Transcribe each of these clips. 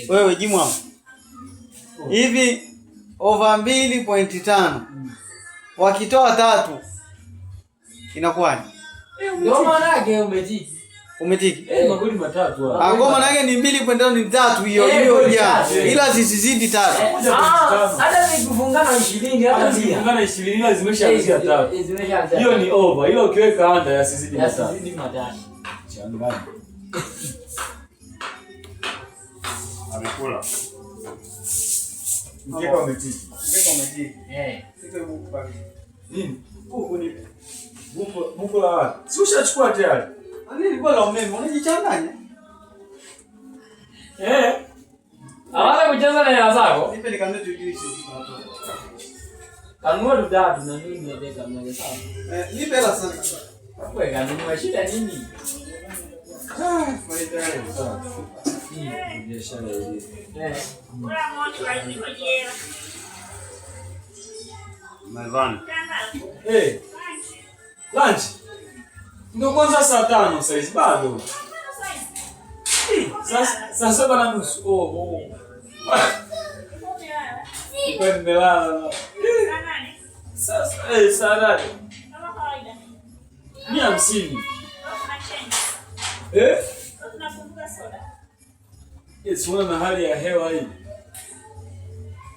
Wewe Jimwa. Hivi over 2.5 wakitoa 3 inakuwaje? Ndio maana yake umetiki. Umetiki? Magoli matatu hapo. Ngoma nake ni 2.5 ni 3 hiyo ya. Ila zisizidi 3. Hata nikifungana 20 hata nikifungana 20 ila zimeshaanzia 3. Hiyo ni over. Ila ukiweka under yasizidi 3. Yasizidi 3. Changanya. Amekula. Mkeka umetiki. Mkeka umetiki. Siko buku baki. Nini? Buku ni buku la wapi? Si ushachukua tayari? Nini kwa la umeme? Unajichanganya? Awala kucheza na hela zako. Nipe nikamne tujui sisi tunatoka. Kanunua dudatu na mimi nimeweka mmoja sawa. Nipe hela sana. Wewe kanunua shida nini? Faida yake sana. Biashara hii. Mezani. Lunch. Ndio kwanza saa 5 sasa hivi bado. Saa 7:30. Oh. Kwa nimelala. Sasa saa 8. Kama kawaida. 150. Tunakumbuka soda. Sio na hali ya hewa hii.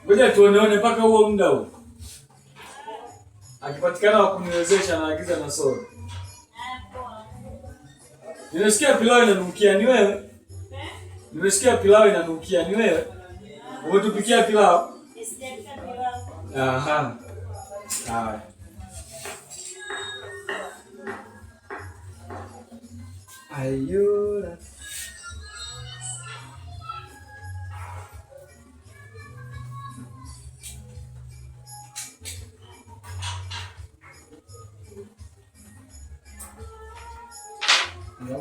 Ngoja tuoneone mpaka huo muda huo. Akipatikana wa kuniwezesha na agiza na soda. Nimesikia pilau inanukia ni wewe? Nimesikia pilau inanukia ni wewe? Umetupikia pilau? Sijapika pilau. Aha. Haya. Ayura.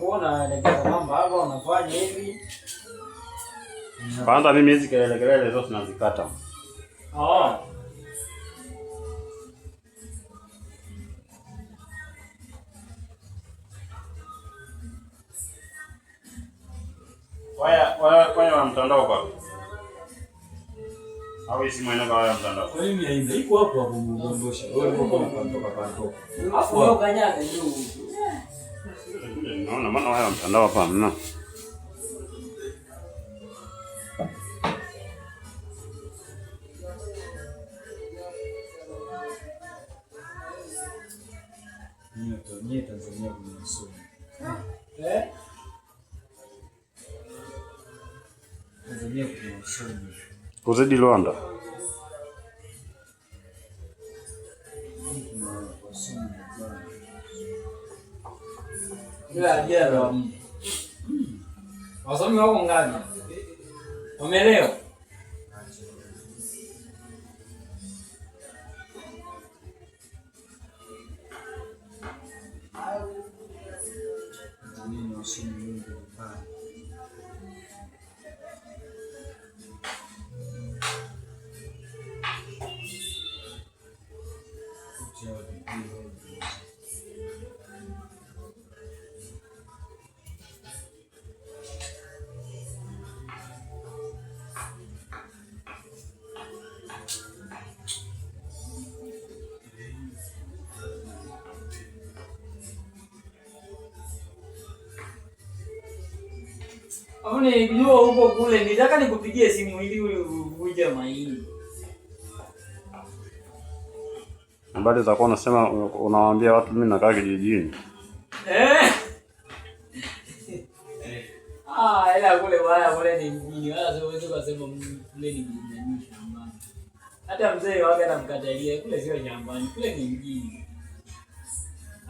Unaona ndio kwamba hapa unafanya hivi. Kwanza mimi hizi kelele zote nazikata. Waya mtandao kwa. Au hizi mwenye kwa mtandao. Kwa nini haina? Iko hapo hapo muondosha. Wewe uko kutoka panto. Afu wewe kanyaga juu. Naona maana waya mtandao hapa mna. Nyie Tanzania kuna msomi. Tanzania kuna msomi. Kuzidi Rwanda. Ndio. Wasomi wako ngapi? Umeelewa? Nini wasomi wengi pale. Awone jua huko kule nitaka nikupigie simu ili uje mahindi. Habari za kwa unasema unawaambia watu mimi nakaa kijijini. Ila kule wala kule ni mjini. Wala siwezi kusema kule ni mjini shambani. Hata mzee wake anamkatalia kule sio shambani, kule ni mjini.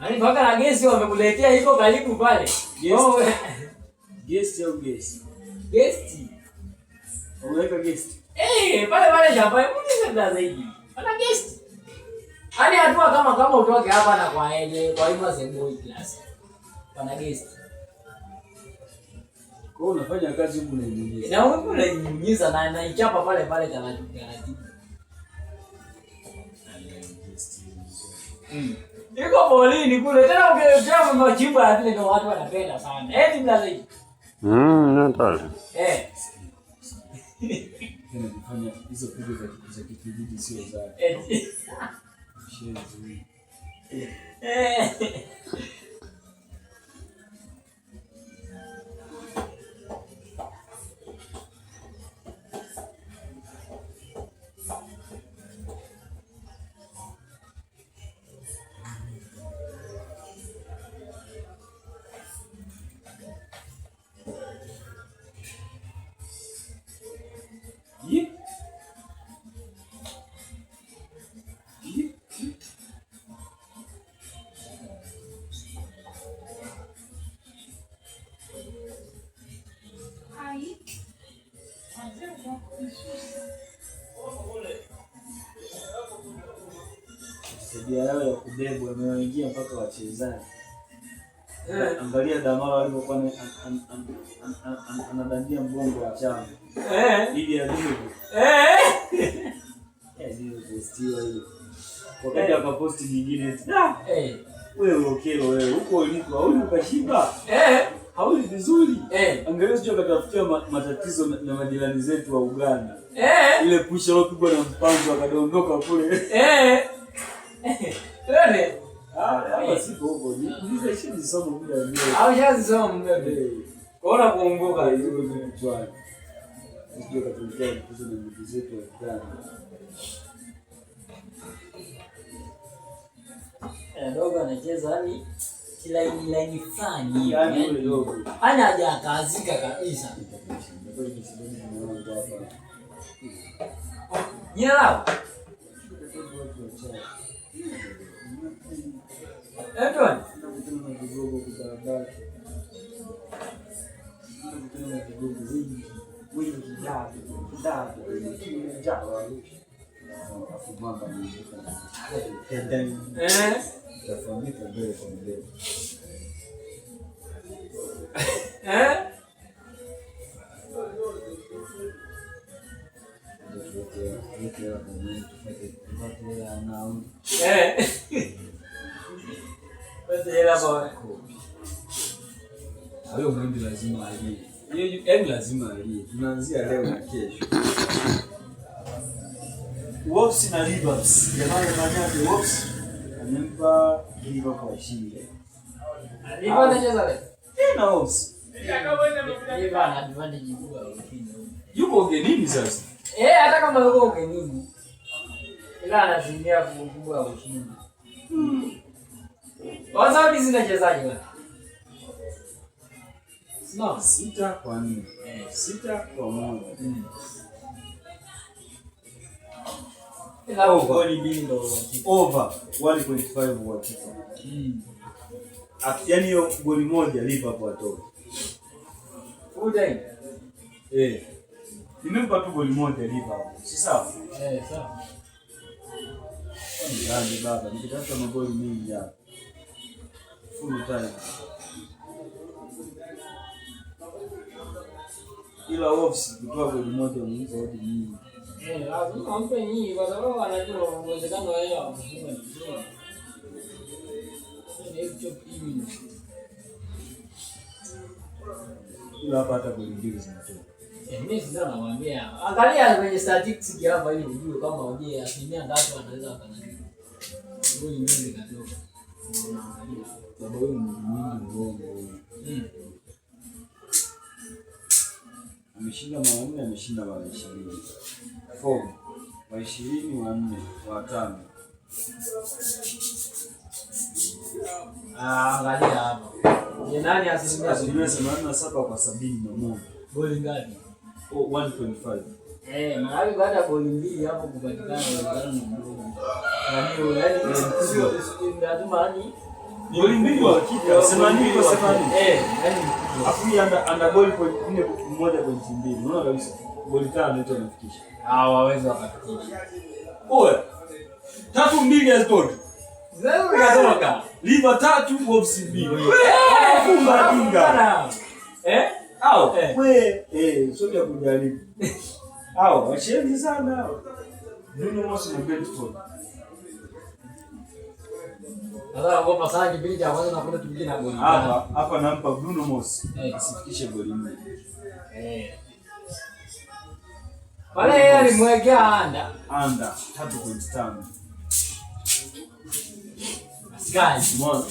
Yaani mpaka na gesi wamekuletea iko karibu pale. Guest au guest? Guest. Unaweka guest. Pale shambani mimi zaidi. Ana guest. Hadi hatua kama utoke hapa na kwa hivyo semboi class. Pana guest. Kwa unafanya kazi huko na nyinyi. Na wewe unanyunyiza na naichapa pale taratibu. Niko polini kule tena ukijama machimbo ya vile ndio watu wanapenda sana. Eti mlazi. Nataka. Tunafanya hizo pigo za kijiji sio za. Shenzi. Saidia yao ya kubebwa wameingia mpaka wachezaji. Angalia Damara alivyokuwa anadandia mgongo wa chama. Ili adhibu. Ndio postiwa hiyo. Wakati akaposti nyingine. Wewe ukelo wewe huko uliko au ukashiba? Hauli vizuri. Angalia sio katafutia matatizo na majirani zetu wa Uganda. Ile push alopigwa na mpanzo akadondoka kule. Twende. Hapa sipo huko. Niulize shida somo muda wenyewe. Au shazi somo muda. Kuona kuongoka hizo vitu chwani. Sio katulikia kuzo na ndugu zetu wa Uganda. Dogo anacheza yani kilaini fulani. Yaani yule dogo. Ana hajakazika kabisa. Jina lao? Edwin. Hayo mwindi lazima alie. Hiyo lazima alie. Tunaanzia leo na kesho. Wolves na Rivers. Jamani manyaje Wolves? Amempa Rivers kwa shinde. Rivers anacheza leo. Na Wolves. Rivers ana advantage kubwa ushindi. Yuko ugenini sasa. Hata kama yuko ugenini. Ila anasimia kubwa ushindi. Wazao hizi zinachezaje wewe? No, 6-4. 6-1. Ila goli mbili ndo over 1.5 wa kipa. Yaani hiyo goli moja Liverpool atoka. Udai. Nimempa tu goli moja Liverpool. Si sawa? Sawa. Ndio baba, nikitafuta magoli mengi hapa. Full time. Ila Wolves kutoa goli moja mwizo hadi nyingi. Lazima ampe nyingi kwa sababu anajua uwezekano wao wa kufunga ni mzuri. Ni hicho kitu. Ila hapa hata goli mbili zinatoka. Mimi sasa nawaambia, angalia kwenye statistics hapa ili ujue kama uje asilimia ngapi anaweza akafanya. Goli mbili katoka. Sababu huyu ni mwingi mgongo. Ameshinda mara 4, ameshinda mara 20. Form wa 20, wa 4, wa 5. Angalia hapa. Ni nani asilimia 87 kwa 71. Goli ngapi? 1.5. Maana baada ya goli mbili hapo kupatikana uwezekano mdogo. Yaani sio lazima ni goli mbili wa kipa 80 kwa 80. Yaani afu anda goli point 1.2. Unaona kabisa. Goli 5 ndio tunafikisha. Hawawezi wakafikisha. Oe. 3-2 hazitoki. Zao katoka. Liva 3 Wolves 2. Funga kinga. Au sio ya kujaribu. Au wachezi sana. Bruno Mars na Brentford. Sasa ngopa sana kipindi cha kwanza nakwenda tupige na goli. Hapa nampa Bruno Mars. Asifikishe goli 4. Pale yeye alimwekea anda 3.5. Askari. Mbona?